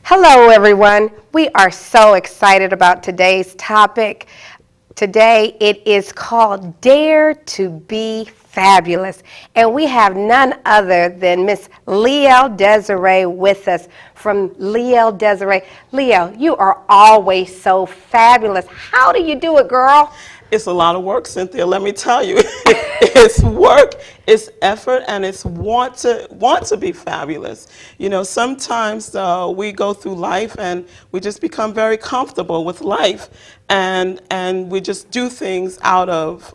Hello, everyone. We are so excited about today's topic. Today, it is called Dare to Be Fabulous. And we have none other than Miss Liel Desiree with us from Liel Desiree. Liel, you are always so fabulous. How do you do it, girl? It's a lot of work, Cynthia. Let me tell you, it's work, it's effort, and it's want to be fabulous. You know, sometimes we go through life and we just become very comfortable with life, and we just do things out of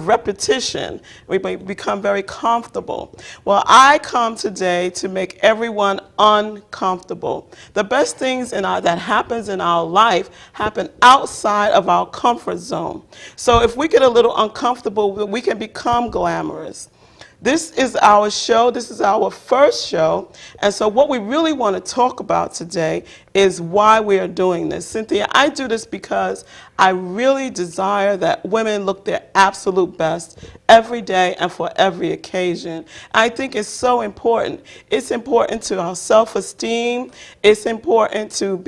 repetition. We become very comfortable. Well, I come today to make everyone uncomfortable. The best things that happens in our life happen outside of our comfort zone. So if we get a little uncomfortable, we can become glamorous. This is our show. This is our first show. And so what we really want to talk about today is why we are doing this. Cynthia, I do this because I really desire that women look their absolute best every day and for every occasion. I think it's so important. It's important to our self-esteem. It's important to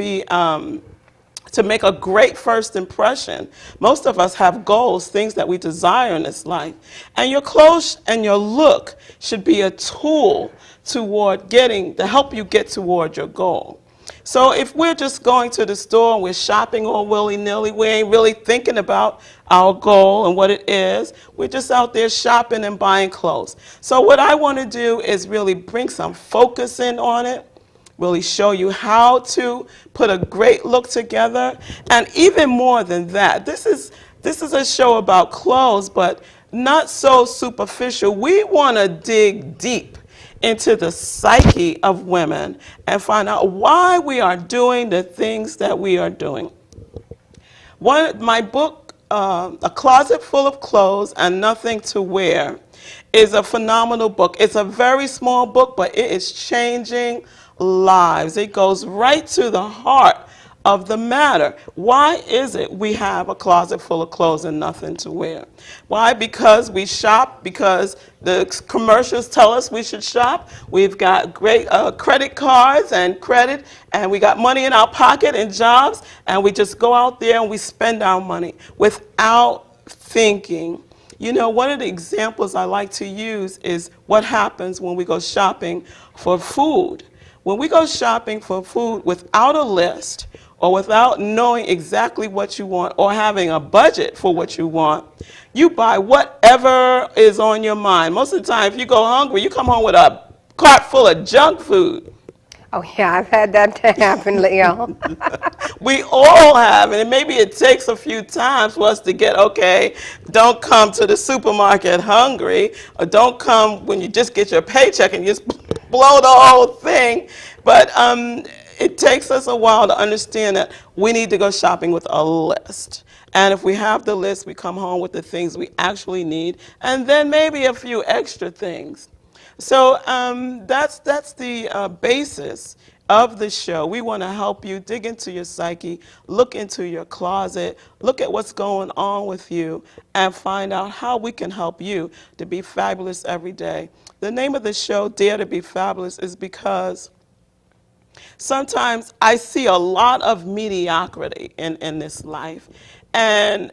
make a great first impression. Most of us have goals, things that we desire in this life. And your clothes and your look should be a tool to help you get toward your goal. So if we're just going to the store and we're shopping all willy-nilly, we ain't really thinking about our goal and what it is. We're just out there shopping and buying clothes. So what I want to do is really bring some focus in on it, really show you how to put a great look together. And even more than that, this is a show about clothes, but not so superficial. We want to dig deep into the psyche of women and find out why we are doing the things that we are doing. My book, A Closet Full of Clothes and Nothing to Wear, is a phenomenal book. It's a very small book, but it is changing lives. It goes right to the heart of the matter. Why is it we have a closet full of clothes and nothing to wear? Why? Because we shop, because the commercials tell us we should shop. We've got great credit cards and credit, and we got money in our pocket and jobs, and we just go out there and we spend our money without thinking. You know, one of the examples I like to use is what happens when we go shopping for food. When we go shopping for food without a list or without knowing exactly what you want or having a budget for what you want, you buy whatever is on your mind. Most of the time, if you go hungry, you come home with a cart full of junk food. Oh, yeah, I've had that to happen, Leo. We all have, and maybe it takes a few times for us to get, okay, don't come to the supermarket hungry, or don't come when you just get your paycheck and you just blow the whole thing. But it takes us a while to understand that we need to go shopping with a list. And if we have the list, we come home with the things we actually need, and then maybe a few extra things. So that's the basis of the show. We want to help you dig into your psyche, look into your closet, look at what's going on with you, and find out how we can help you to be fabulous every day. The name of the show, Dare to Be Fabulous, is because sometimes I see a lot of mediocrity in this life. And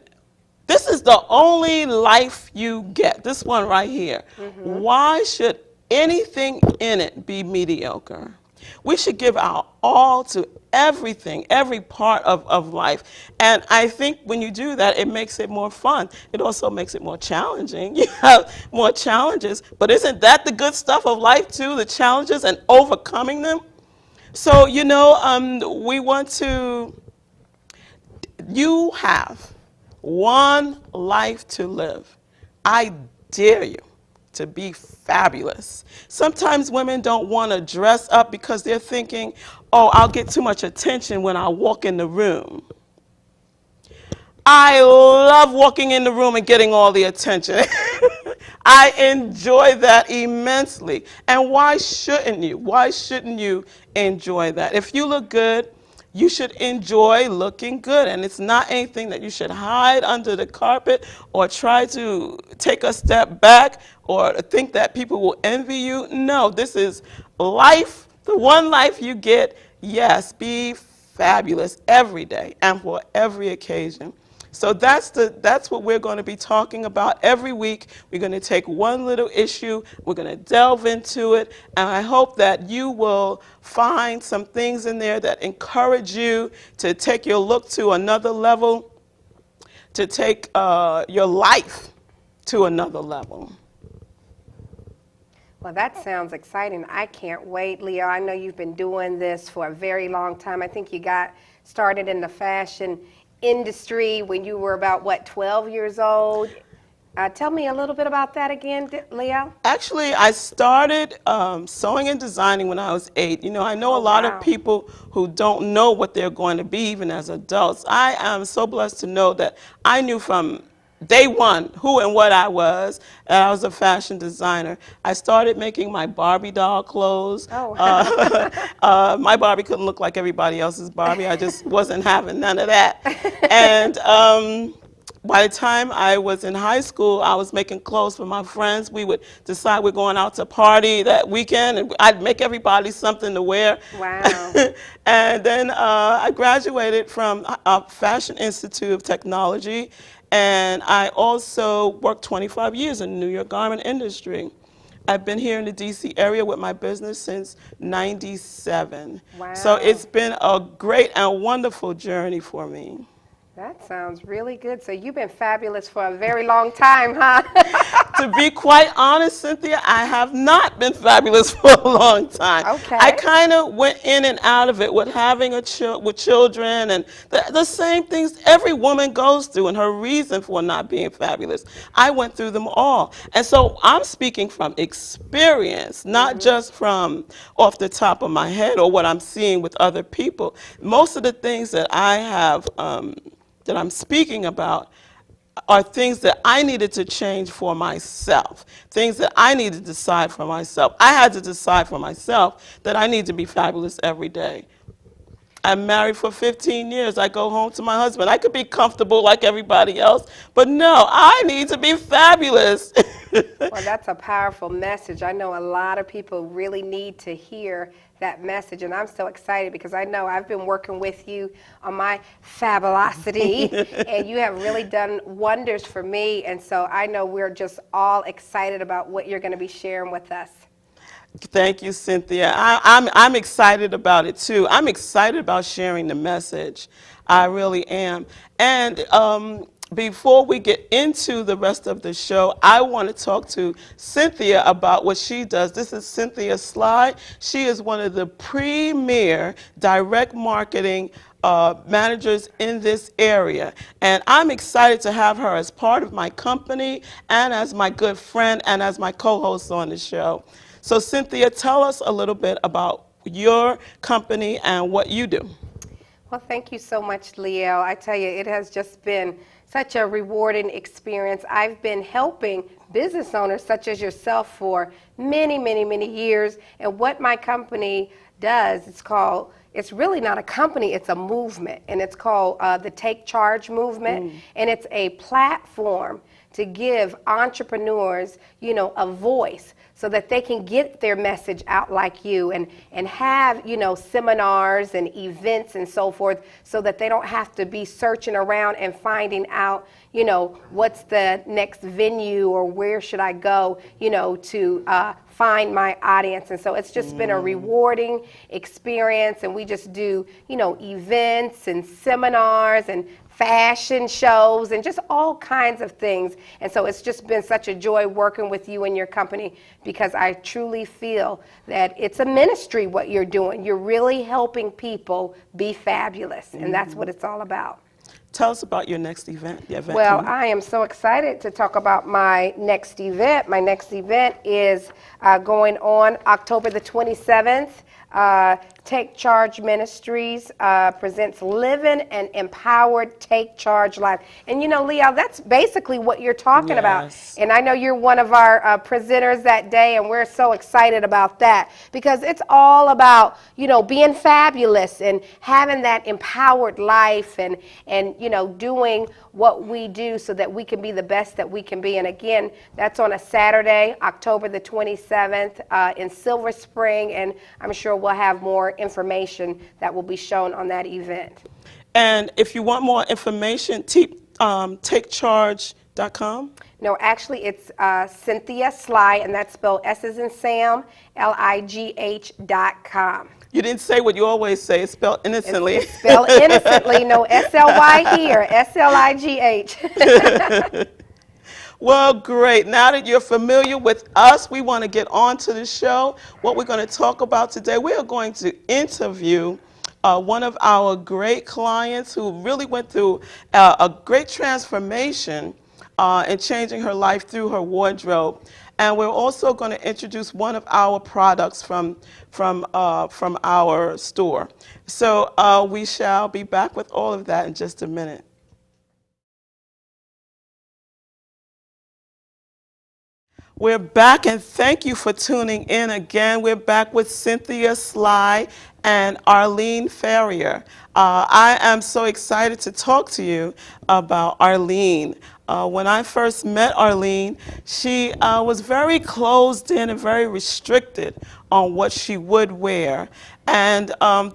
this is the only life you get, this one right here. Mm-hmm. Why should anything in it be mediocre? We should give our all to everything, every part of life. And I think when you do that, it makes it more fun. It also makes it more challenging. You have more challenges. But isn't that the good stuff of life too, the challenges and overcoming them? So, you know, we want to, you have one life to live. I dare you to be fabulous. Sometimes women don't want to dress up because they're thinking, oh, I'll get too much attention when I walk in the room. I love walking in the room and getting all the attention. I enjoy that immensely. And why shouldn't you? Why shouldn't you enjoy that? If you look good, you should enjoy looking good. And it's not anything that you should hide under the carpet or try to take a step back or think that people will envy you. No, this is life. The one life you get, Yes, be fabulous every day and for every occasion. So that's what we're going to be talking about every week. We're going to take one little issue, we're going to delve into it, and I hope that you will find some things in there that encourage you to take your look to another level, to take your life to another level. Well, that sounds exciting. I can't wait, Leo. I know you've been doing this for a very long time. I think you got started in the fashion industry when you were about, what, 12 years old? Tell me a little bit about that again, Leo. Actually, I started sewing and designing when I was 8. You know, I know a Oh, lot of wow. people who don't know what they're going to be even as adults. I am so blessed to know that I knew from day one who and what I was, and I was a fashion designer. I started making my Barbie doll clothes. Oh. My Barbie couldn't look like everybody else's Barbie. I just wasn't having none of that. And by the time I was in high school, I was making clothes for my friends. We would decide we're going out to party that weekend, and I'd make everybody something to wear. Wow. And then I graduated from Fashion Institute of Technology, and I also worked 25 years in the New York garment industry. I've been here in the DC area with my business since '97. So Wow. it's been a great and wonderful journey for me. That sounds really good. So you've been fabulous for a very long time, huh? To be quite honest, Cynthia, I have not been fabulous for a long time. Okay. I kind of went in and out of it with having with children and the same things every woman goes through and her reason for not being fabulous. I went through them all. And so I'm speaking from experience, not just from off the top of my head or what I'm seeing with other people. Most of the things that I have that I'm speaking about are things that I needed to change for myself, things that I needed to decide for myself. I had to decide for myself that I need to be fabulous every day. I'm married for 15 years. I go home to my husband. I could be comfortable like everybody else, but no, I need to be fabulous. Well, that's a powerful message. I know a lot of people really need to hear that message, and I'm so excited because I know I've been working with you on my fabulosity, and you have really done wonders for me, and so I know we're just all excited about what you're going to be sharing with us. Thank you, Cynthia. I'm excited about it too. I'm excited about sharing the message. I really am. And before we get into the rest of the show, I want to talk to Cynthia about what she does. This is Cynthia Sly. She is one of the premier direct marketing managers in this area. And I'm excited to have her as part of my company and as my good friend and as my co-host on the show. So Cynthia, tell us a little bit about your company and what you do. Well, thank you so much, Leo. I tell you, it has just been such a rewarding experience. I've been helping business owners such as yourself for many, many, many years. And what my company does, it's really not a company, it's a movement. And it's called the Take Charge Movement. And it's a platform to give entrepreneurs, a voice so that they can get their message out like you and have, seminars and events and so forth so that they don't have to be searching around and finding out, what's the next venue or where should I go, to find my audience. And so it's just been a rewarding experience, and we just do, events and seminars and fashion shows and just all kinds of things. And so it's just been such a joy working with you and your company because I truly feel that it's a ministry what you're doing. You're really helping people be fabulous, and that's what it's all about. Tell us about your next event. Well, I am so excited to talk about my next event. My next event is going on October the 27th. Take Charge Ministries presents Living an Empowered Take Charge Life. And Leo, that's basically what you're talking about. And I know you're one of our presenters that day, and we're so excited about that because it's all about, being fabulous and having that empowered life and doing what we do so that we can be the best that we can be. And again, that's on a Saturday, October the 27th in Silver Spring, and I'm sure we'll have more information that will be shown on that event. And if you want more information, takecharge.com. No, actually, it's Cynthia Sly, and that's spelled S as in Sam, Ligh.com. You didn't say what you always say. It's spelled innocently. It's spelled innocently, no SLY here, SLIGH. Well, great. Now that you're familiar with us, we want to get on to the show. What we're going to talk about today, we are going to interview one of our great clients who really went through a great transformation in changing her life through her wardrobe. And we're also going to introduce one of our products from our store. So we shall be back with all of that in just a minute. We're back, and thank you for tuning in again. We're back with Cynthia Sly and Arlene Ferrier. I am so excited to talk to you about Arlene. When I first met Arlene, she was very closed in and very restricted on what she would wear. And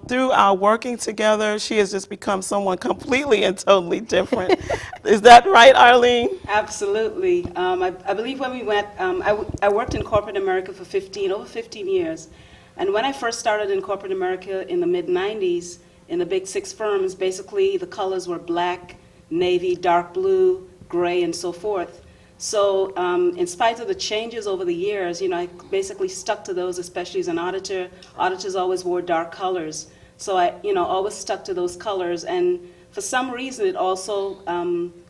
through our working together, she has just become someone completely and totally different. Is that right, Arlene? Absolutely. I believe when we went, I worked in corporate America for over 15 years. And when I first started in corporate America in the mid-90s, in the big 6 firms, basically the colors were black, navy, dark blue, gray, and so forth. So in spite of the changes over the years, I basically stuck to those, especially as an auditor. Auditors always wore dark colors. So I, always stuck to those colors. And for some reason, it also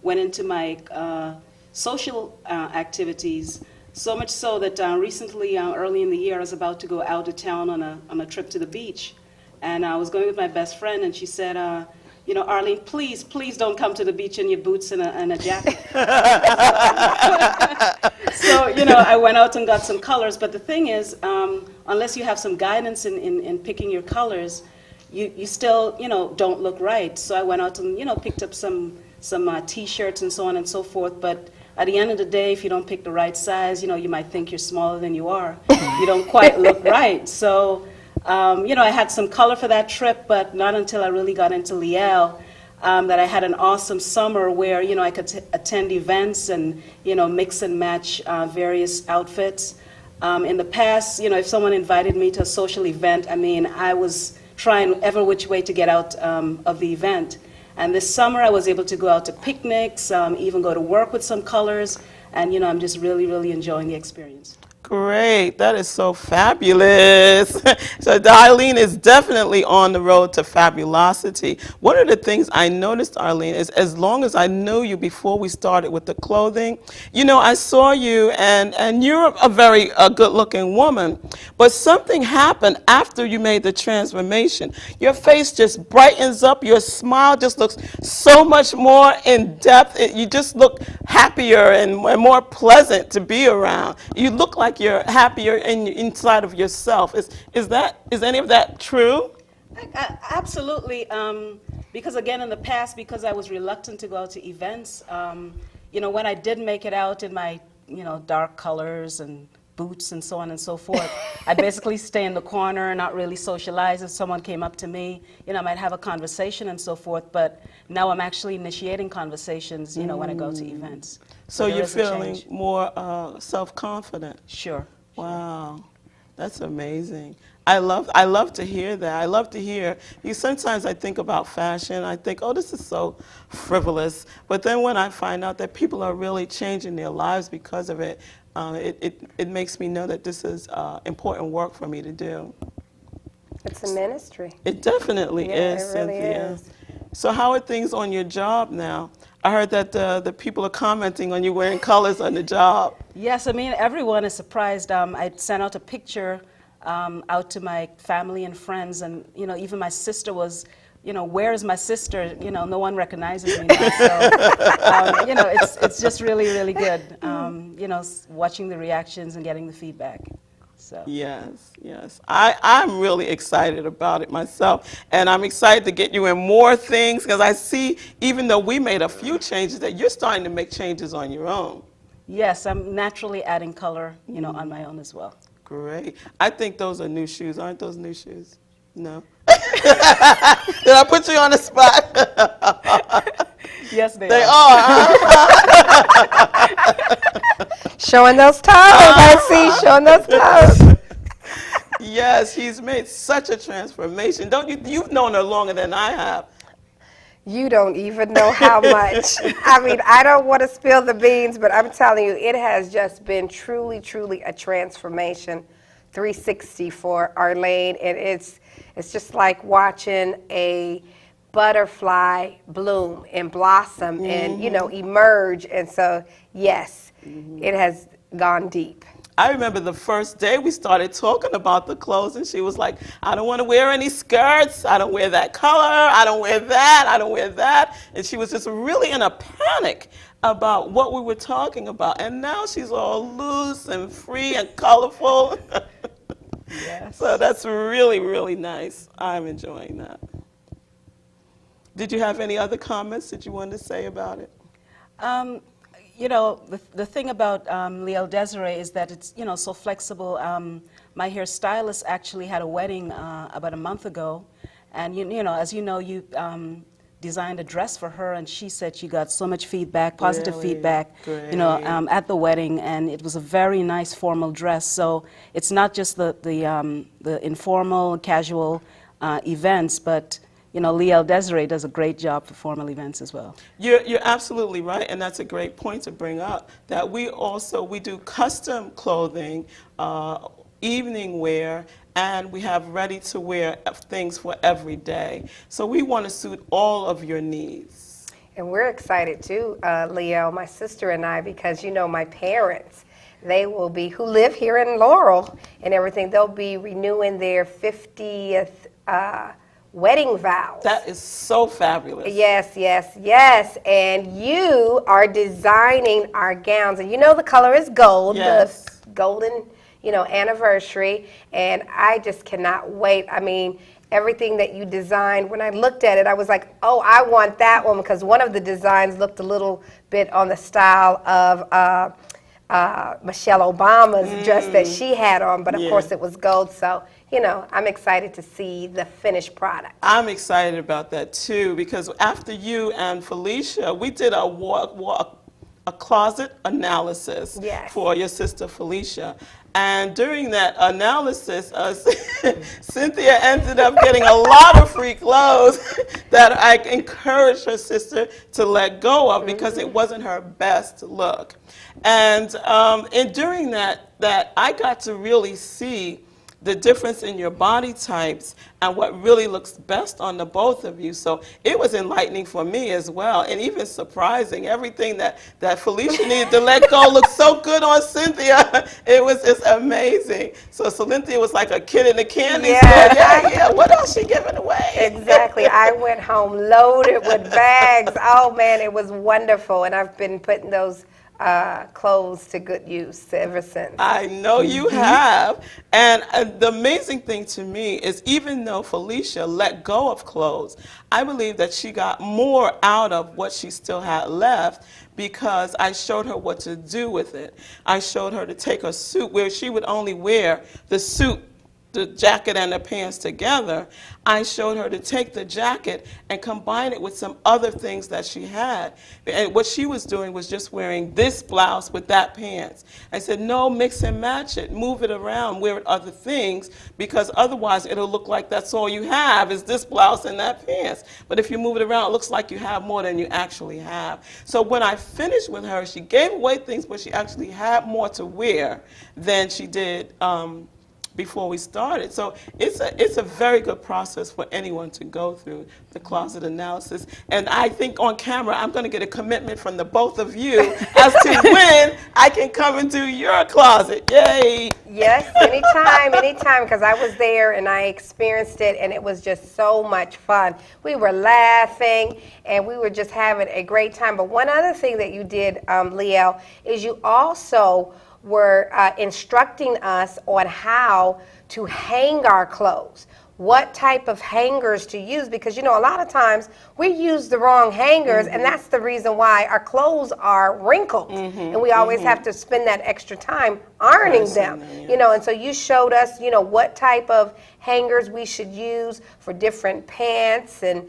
went into my social activities, so much so that recently, early in the year, I was about to go out of town on a trip to the beach. And I was going with my best friend, and she said, Arlene, please don't come to the beach in your boots and a jacket. So, I went out and got some colors. But the thing is, unless you have some guidance in picking your colors, you still, don't look right. So I went out and, picked up some T-shirts and so on and so forth. But at the end of the day, if you don't pick the right size, you might think you're smaller than you are. You don't quite look right. So, I had some color for that trip, but not until I really got into Liel that I had an awesome summer where, I could attend events and, mix and match various outfits. In the past, if someone invited me to a social event, I was trying every which way to get out of the event. And this summer, I was able to go out to picnics, even go to work with some colors, and I'm just really, really enjoying the experience. Great, that is so fabulous. So Arlene is definitely on the road to fabulosity. One of the things I noticed, Arlene, is as long as I knew you before we started with the clothing, I saw you and you're a very good-looking woman, but something happened after you made the transformation. Your face just brightens up, your smile just looks so much more in depth. You just look happier and more pleasant to be around. You look like you're happier inside of yourself. Is any of that true? Absolutely. Because again, in the past, because I was reluctant to go out to events, when I did make it out in my, dark colors and boots and so on and so forth, I basically stay in the corner and not really socialize. If someone came up to me, I might have a conversation and so forth, but now I'm actually initiating conversations, when I go to events. So you're feeling more self-confident? Sure. Wow, that's amazing. I love to hear that. I love to hear, because sometimes I think about fashion, I think, oh, this is so frivolous. But then when I find out that people are really changing their lives because of it, it makes me know that this is important work for me to do. It's a ministry. It definitely is, it really Cynthia. is. So how are things on your job now? I heard that the people are commenting on you wearing colors on the job. Yes, everyone is surprised. I sent out a picture out to my family and friends, and even my sister was, where is my sister? No one recognizes me now. So, it's just really, really good. Watching the reactions and getting the feedback. So. Yes. I'm really excited about it myself. And I'm excited to get you in more things, because I see, even though we made a few changes, that you're starting to make changes on your own. Yes, I'm naturally adding color, on my own as well. Great. I think those are new shoes. Aren't those new shoes? No. Did I put you on the spot? Yes, they They are. are. Huh? Showing those toes, I see, showing those toes. Yes, he's made such a transformation. Don't you? You've known her longer than I have. You don't even know how much. I mean, I don't want to spill the beans, but I'm telling you, it has just been truly, truly a transformation 360 for Arlene. And it's just like watching a butterfly bloom and blossom and, emerge. And so, yes, it has gone deep. I remember the first day we started talking about the clothes, and she was like, I don't want to wear any skirts. I don't wear that color. I don't wear that. I don't wear that. And she was just really in a panic about what we were talking about. And now she's all loose and free and colorful. Yes. So that's really, really nice. I'm enjoying that. Did you have any other comments that you wanted to say about it? The thing about Liel Desiree is that it's, so flexible. My hairstylist actually had a wedding about a month ago, and as you know, you designed a dress for her, and she said she got so much feedback, positive Really? feedback, Great. at the wedding, and it was a very nice formal dress. So it's not just the informal, casual events, but Liel Desiree does a great job for formal events as well. You're absolutely right, and that's a great point to bring up, that we do custom clothing, evening wear, and we have ready-to-wear things for every day. So we want to suit all of your needs. And we're excited too, Leo, my sister and I, because my parents, they will be, who live here in Laurel and everything, they'll be renewing their 50th wedding vows. That is so fabulous. Yes, yes, yes. And you are designing our gowns. And the color is gold, Yes. the golden, anniversary. And I just cannot wait. I mean, everything that you designed, when I looked at it, I was like, oh, I want that one, because one of the designs looked a little bit on the style of Michelle Obama's dress that she had on, but of course it was gold. So, I'm excited to see the finished product. I'm excited about that too, because after you and Felicia, we did a closet analysis Yes. for your sister Felicia. And during that analysis, Cynthia ended up getting a lot of free clothes that I encouraged her sister to let go of because it wasn't her best look. And during that, I got to really see the difference in your body types and what really looks best on the both of you. So it was enlightening for me as well, and even surprising. Everything that Felicia needed to let go looked so good on Cynthia. It was just amazing. So Cynthia was like a kid in a candy store. Yeah, what else she giving away? Exactly. I went home loaded with bags. Oh, man, it was wonderful. And I've been putting those clothes to good use ever since. I know you have. And the amazing thing to me is, even though Felicia let go of clothes, I believe that she got more out of what she still had left, because I showed her what to do with it. I showed her to take a suit where she would only wear the suit, the jacket and the pants together. I showed her to take the jacket and combine it with some other things that she had. And what she was doing was just wearing this blouse with that pants. I said, no, mix and match it, move it around, wear other things, because otherwise it'll look like that's all you have is this blouse and that pants. But if you move it around, it looks like you have more than you actually have. So when I finished with her, she gave away things, but she actually had more to wear than she did before we started. So it's a very good process for anyone to go through, the closet analysis. And I think on camera, I'm going to get a commitment from the both of you as to when I can come into your closet. Yay! Yes, anytime, because I was there and I experienced it, and it was just so much fun. We were laughing, and we were just having a great time. But one other thing that you did, Liel, is you also were instructing us on how to hang our clothes. what type of hangers to use, because a lot of times we use the wrong hangers, and that's the reason why our clothes are wrinkled, and we always have to spend that extra time ironing them. And so you showed us what type of hangers we should use for different pants and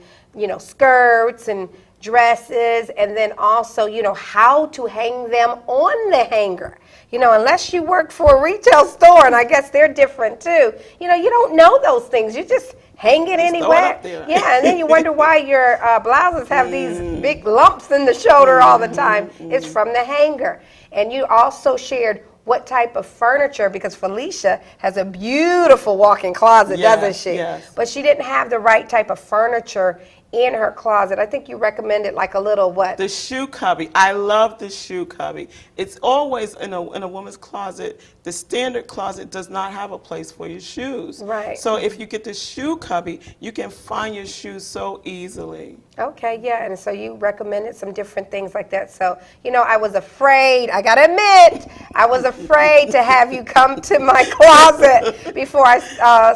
skirts and dresses, and then also how to hang them on the hanger. Unless you work for a retail store, and I guess they're different too, you don't know those things. You just hang it anywhere. Yeah, and then you wonder why your blouses have these big lumps in the shoulder all the time. It's from the hanger. And you also shared what type of furniture, because Felicia has a beautiful walk-in closet, doesn't she? Yes. But she didn't have the right type of furniture in her closet. I think you recommended like a little what? The shoe cubby. I love the shoe cubby. It's always in a woman's closet. The standard closet does not have a place for your shoes. Right. So if you get the shoe cubby, you can find your shoes so easily. Okay, yeah, and so you recommended some different things like that. So, I was afraid, I gotta admit, I was afraid to have you come to my closet before I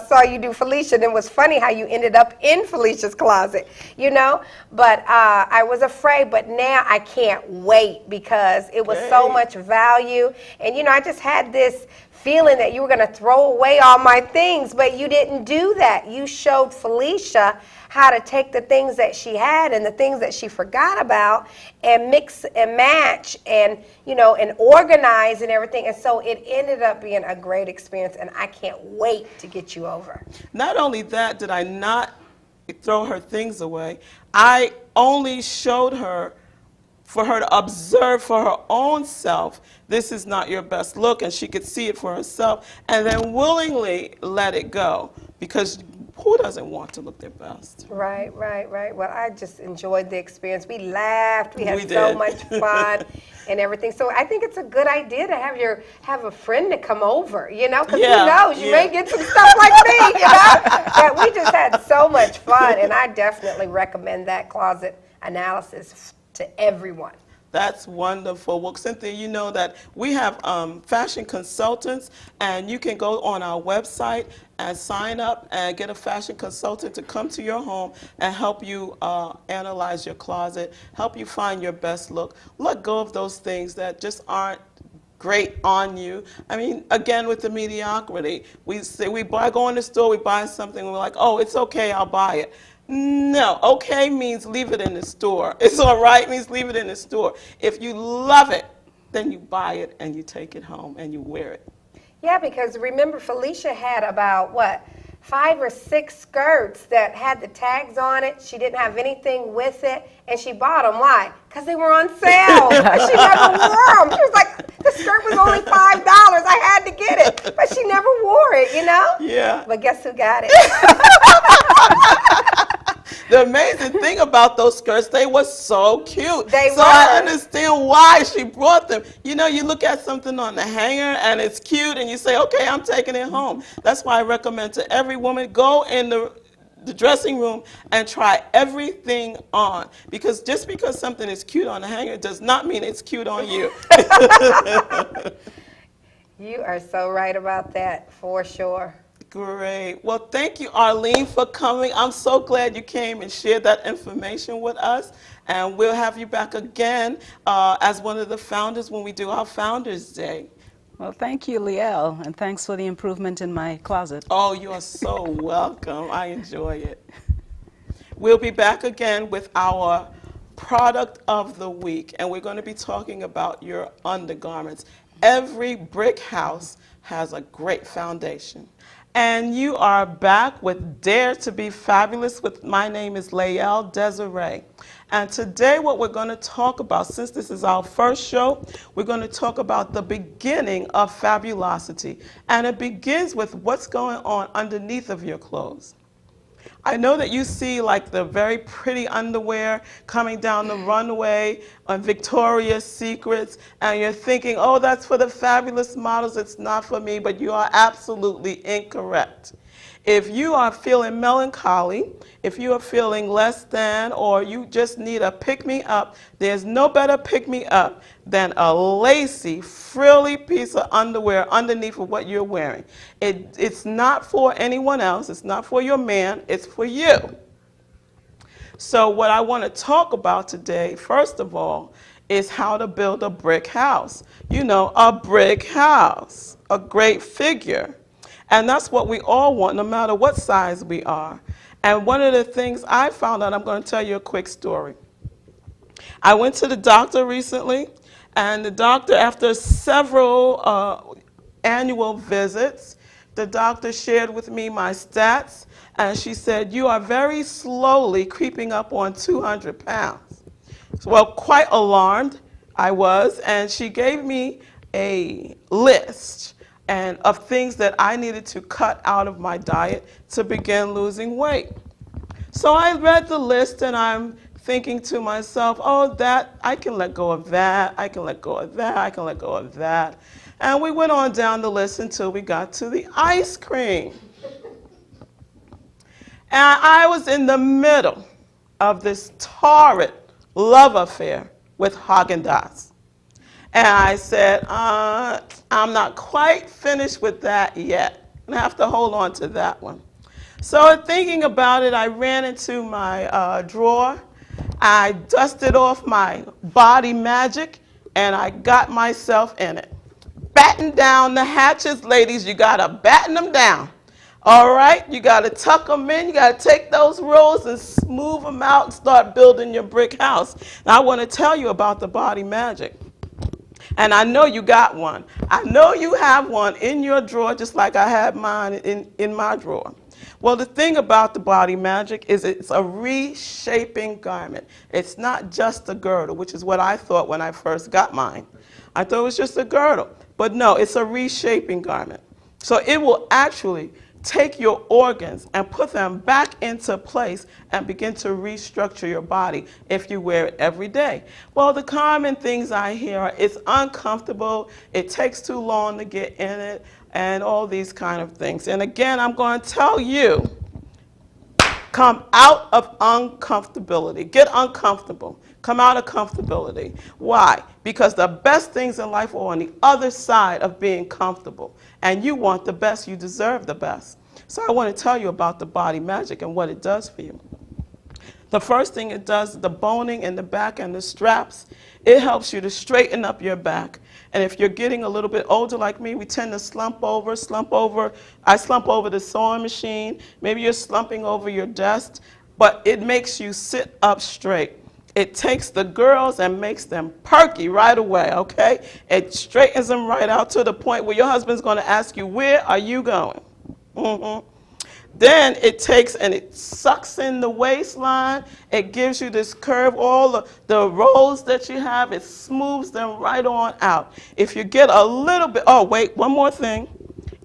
saw you do Felicia. And it was funny how you ended up in Felicia's closet, But I was afraid, but now I can't wait because it was so much value. And, I just had this feeling that you were going to throw away all my things, but you didn't do that. You showed Felicia how to take the things that she had and the things that she forgot about and mix and match and, and organize and everything. And so it ended up being a great experience, and I can't wait to get you over. Not only that, did I not throw her things away, I only showed her for her to observe for her own self, this is not your best look, and she could see it for herself, and then willingly let it go, because who doesn't want to look their best? Right. Well, I just enjoyed the experience. We laughed, we had We so did. much fun and everything. So I think it's a good idea to have a friend to come over, because who knows, you may get some stuff like me, But we just had so much fun, and I definitely recommend that closet analysis to everyone. That's wonderful. Well, Cynthia, you know that we have fashion consultants, and you can go on our website and sign up and get a fashion consultant to come to your home and help you analyze your closet, help you find your best look. Let go of those things that just aren't great on you. I mean, again, with the mediocrity, go in the store, we buy something, and we're like, oh, it's okay, I'll buy it. No, okay means leave it in the store. It's all right means leave it in the store. If you love it, then you buy it and you take it home and you wear it. Yeah, because remember, Felicia had about, 5 or 6 skirts that had the tags on it. She didn't have anything with it, and she bought them. Why? Because they were on sale. But she never wore them. She was like, the skirt was only $5. I had to get it. But she never wore it, Yeah. But guess who got it? The amazing thing about those skirts, they were so cute. They so were. I understand why she brought them. You look at something on the hanger and it's cute and you say, okay, I'm taking it home. That's why I recommend to every woman, go in the dressing room and try everything on. Because just because something is cute on the hanger does not mean it's cute on you. You are so right about that, for sure. Great. Well, thank you, Arlene, for coming. I'm so glad you came and shared that information with us. And we'll have you back again as one of the founders when we do our Founders Day. Well, thank you, Liel, and thanks for the improvement in my closet. Oh, you are so welcome. I enjoy it. We'll be back again with our product of the week, and we're going to be talking about your undergarments. Every brick house has a great foundation. And you are back with Dare to be Fabulous with my name is Lael Desiree. And today what we're going to talk about, since this is our first show, we're going to talk about the beginning of fabulosity. And it begins with what's going on underneath of your clothes. I know that you see like the very pretty underwear coming down the runway on Victoria's Secrets, and you're thinking, oh, that's for the fabulous models, it's not for me, but you are absolutely incorrect. If you are feeling melancholy, if you are feeling less than, or you just need a pick-me-up, there's no better pick-me-up than a lacy, frilly piece of underwear underneath of what you're wearing. It's not for anyone else. It's not for your man. It's for you. So what I want to talk about today, first of all, is how to build a brick house. You know, a brick house, a great figure. And that's what we all want, no matter what size we are. And one of the things I found out, I'm going to tell you a quick story. I went to the doctor recently, and the doctor, after several annual visits, the doctor shared with me my stats, and she said, "You are very slowly creeping up on 200 pounds." Well, quite alarmed I was, and she gave me a list of things that I needed to cut out of my diet to begin losing weight. So I read the list, and I'm thinking to myself, oh, that, I can let go of that, I can let go of that, I can let go of that. And we went on down the list until we got to the ice cream. And I was in the middle of this torrid love affair with Haagen-Dazs. And I said, I'm not quite finished with that yet. I have to hold on to that one. So thinking about it, I ran into my drawer. I dusted off my Body Magic, and I got myself in it. Batten down the hatches, ladies. You got to batten them down. All right? You got to tuck them in. You got to take those rolls and smooth them out and start building your brick house. Now, I want to tell you about the Body Magic. And I know you got one. I know you have one in your drawer, just like I had mine in my drawer. Well, the thing about the Body Magic is it's a reshaping garment. It's not just a girdle, which is what I thought when I first got mine. I thought it was just a girdle. But no, it's a reshaping garment. So it will actually take your organs and put them back into place and begin to restructure your body if you wear it every day. Well, the common things I hear are it's uncomfortable, it takes too long to get in it, and all these kind of things. And again, I'm going to tell you, come out of uncomfortability. Get uncomfortable. Come out of comfortability. Why? Because the best things in life are on the other side of being comfortable. And you want the best. You deserve the best. So I want to tell you about the Body Magic and what it does for you. The first thing it does, the boning in the back and the straps, it helps you to straighten up your back. And if you're getting a little bit older like me, we tend to slump over. I slump over the sewing machine. Maybe you're slumping over your desk, but it makes you sit up straight. It takes the girls and makes them perky right away, okay? It straightens them right out to the point where your husband's going to ask you, where are you going? Then it takes and it sucks in the waistline. It gives you this curve, all the rolls that you have, it smooths them right on out. If you get a little bit, oh wait, one more thing.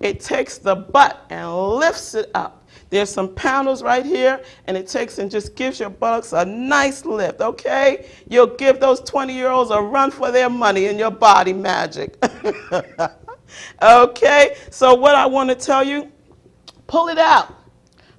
It takes the butt and lifts it up. There's some panels right here, and it takes and just gives your buttocks a nice lift, okay? You'll give those 20-year-olds a run for their money in your Body Magic. Okay, so what I want to tell you, pull it out.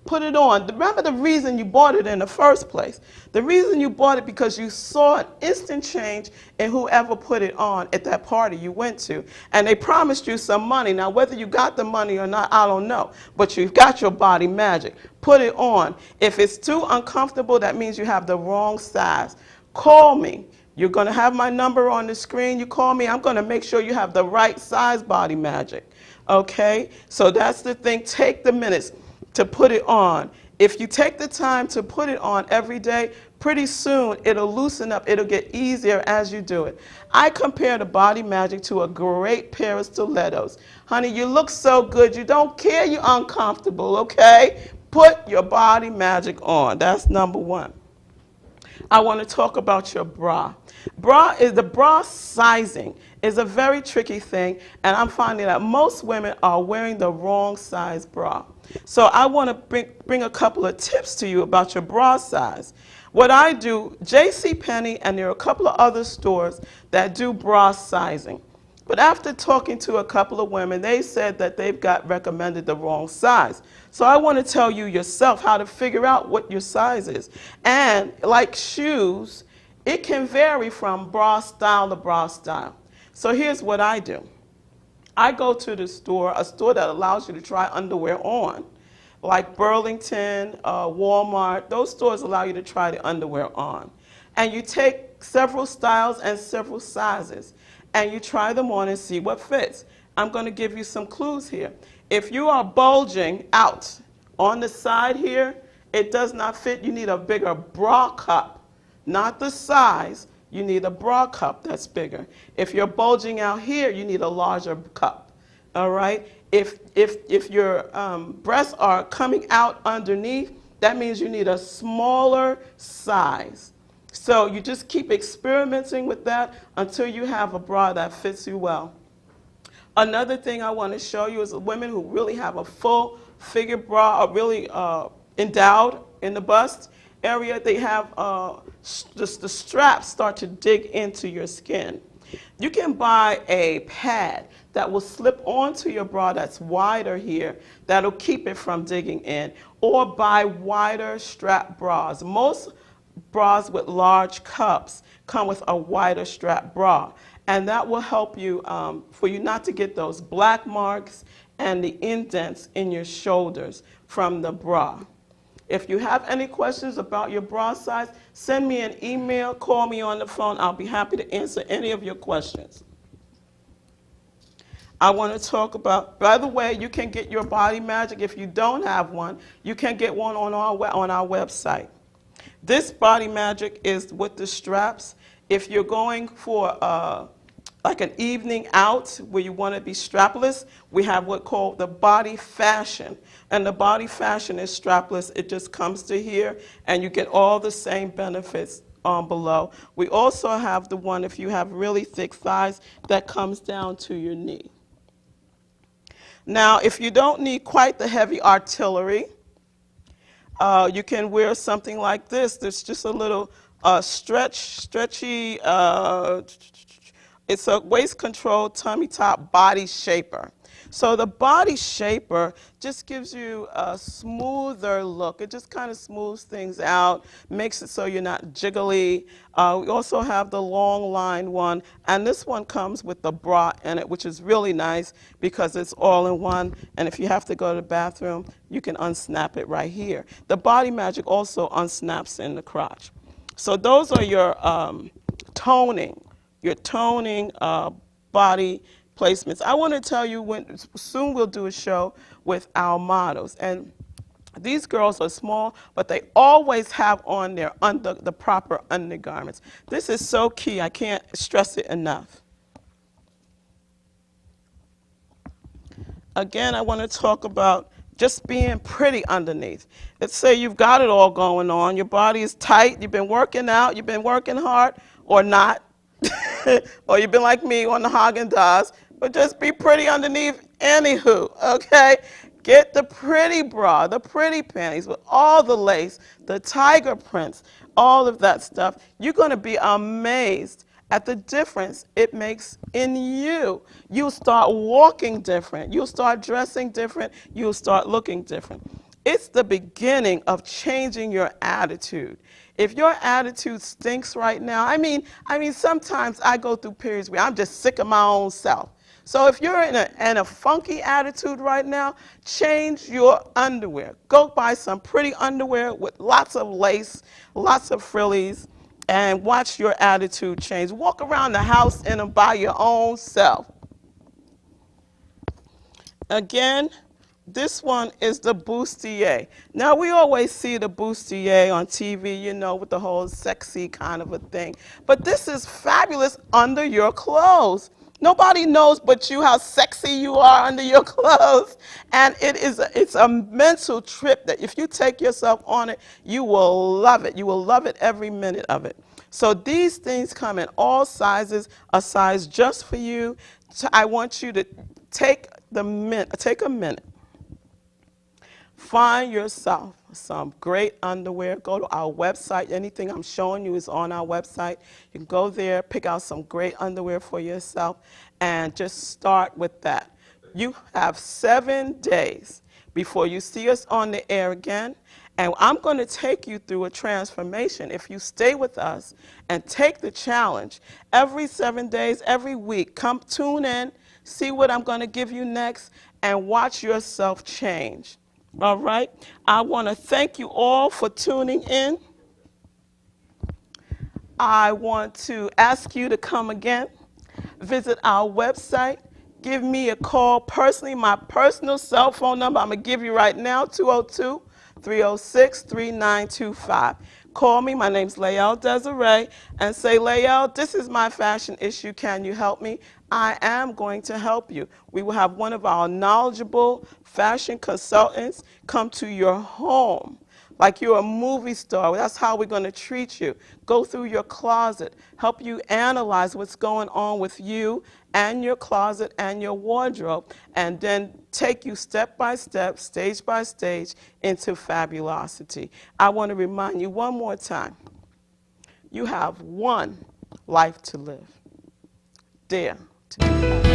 Put it on. Remember the reason you bought it in the first place. The reason you bought it because you saw an instant change in whoever put it on at that party you went to. And they promised you some money. Now, whether you got the money or not, I don't know. But you've got your Body Magic. Put it on. If it's too uncomfortable, that means you have the wrong size. Call me. You're going to have my number on the screen. You call me. I'm going to make sure you have the right size Body Magic. Okay? So that's the thing. Take the minutes to put it on. If you take the time to put it on every day, pretty soon it'll loosen up. It'll get easier as you do it. I compare the Body Magic to a great pair of stilettos. Honey, you look so good. You don't care you're uncomfortable, okay? Put your Body Magic on. That's number one. I want to talk about your bra. The bra sizing is a very tricky thing, and I'm finding that most women are wearing the wrong size bra. So I want to bring a couple of tips to you about your bra size. What I do, JCPenney, and there are a couple of other stores that do bra sizing. But after talking to a couple of women, they said that they've got recommended the wrong size. So I want to tell you yourself how to figure out what your size is. And like shoes, it can vary from bra style to bra style. So here's what I do. I go to the store, a store that allows you to try underwear on, like Burlington, Walmart. Those stores allow you to try the underwear on. And you take several styles and several sizes, and you try them on and see what fits. I'm going to give you some clues here. If you are bulging out on the side here, it does not fit. You need a bigger bra cup, not the size. You need a bra cup that's bigger. If you're bulging out here, you need a larger cup. All right? If your breasts are coming out underneath, that means you need a smaller size. So you just keep experimenting with that until you have a bra that fits you well. Another thing I want to show you is women who really have a full figure bra, are really endowed in the bust area. They have just the straps start to dig into your skin. You can buy a pad that will slip onto your bra that's wider here, that'll keep it from digging in, or buy wider strap bras. Most bras with large cups come with a wider strap bra, and that will help you for you not to get those black marks and the indents in your shoulders from the bra. If you have any questions about your bra size, send me an email, call me on the phone. I'll be happy to answer any of your questions. I want to talk about, by the way, you can get your Body Magic. If you don't have one, you can get one on our website. This Body Magic is with the straps. If you're going for like an evening out where you want to be strapless, we have what's called the Body Fashion. And the Body Fashion is strapless. It just comes to here, and you get all the same benefits below. We also have the one, if you have really thick thighs, that comes down to your knee. Now, if you don't need quite the heavy artillery, you can wear something like this. There's just a little stretchy, it's a waist-controlled tummy top body shaper. So the body shaper just gives you a smoother look. It just kind of smooths things out, makes it so you're not jiggly. We also have the long line one, and this one comes with the bra in it, which is really nice because it's all in one, and if you have to go to the bathroom, you can unsnap it right here. The Body Magic also unsnaps in the crotch. So those are your toning body placements. I want to tell you, soon we'll do a show with our models. And these girls are small, but they always have on the proper undergarments. This is so key. I can't stress it enough. Again, I want to talk about just being pretty underneath. Let's say you've got it all going on. Your body is tight. You've been working out. You've been working hard, or not. Or you've been like me on the Haagen-Dazs, but just be pretty underneath anywho, okay? Get the pretty bra, the pretty panties with all the lace, the tiger prints, all of that stuff. You're going to be amazed at the difference it makes in you. You'll start walking different. You'll start dressing different. You'll start looking different. It's the beginning of changing your attitude. If your attitude stinks right now, I mean, sometimes I go through periods where I'm just sick of my own self. So if you're in a funky attitude right now, change your underwear. Go buy some pretty underwear with lots of lace, lots of frillies, and watch your attitude change. Walk around the house in them by your own self. Again, this one is the bustier. Now, we always see the bustier on TV, you know, with the whole sexy kind of a thing. But this is fabulous under your clothes. Nobody knows but you how sexy you are under your clothes. And it's a mental trip that if you take yourself on it, you will love it. You will love it every minute of it. So these things come in all sizes, a size just for you. So I want you to take a minute. Find yourself some great underwear. Go to our website. Anything I'm showing you is on our website. You can go there, pick out some great underwear for yourself, and just start with that. You have 7 days before you see us on the air again, and I'm going to take you through a transformation. If you stay with us and take the challenge, every 7 days, every week, come tune in, see what I'm going to give you next, and watch yourself change. All right? I want to thank you all for tuning in. I want to ask you to come again, visit our website, give me a call personally. My personal cell phone number I'm going to give you right now, 202-306-3925. Call me, my name's Lael Desiree, and say, Lael, this is my fashion issue, can you help me? I am going to help you. We will have one of our knowledgeable fashion consultants come to your home like you're a movie star. That's how we're going to treat you. Go through your closet, help you analyze what's going on with you and your closet and your wardrobe, and then take you step by step, stage by stage into fabulosity. I want to remind you one more time, you have one life to live. Dare to be fabulous.